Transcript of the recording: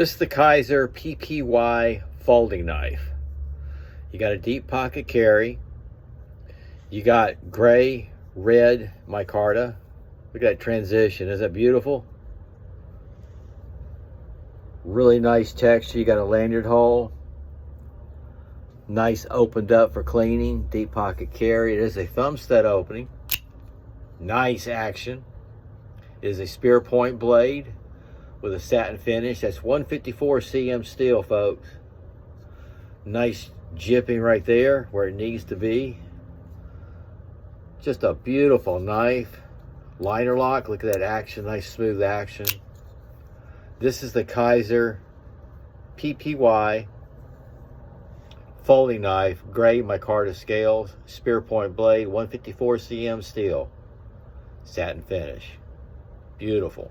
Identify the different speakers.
Speaker 1: This is the KIZER PPY folding knife. You got a deep pocket carry. You got gray, red micarta. Look at that transition. Isn't that beautiful? Really nice texture. You got a lanyard hole. Nice opened up for cleaning. Deep pocket carry. It is a thumb stud opening. Nice action. It is a spear point blade with a satin finish. That's 154 cm steel, folks. Nice jipping right there where it needs to be. Just a beautiful knife. LinerLock, look at that action, nice smooth action. This is the KIZER PPY folding knife, gray micarta scales, spear point blade, 154 cm steel, satin finish. Beautiful.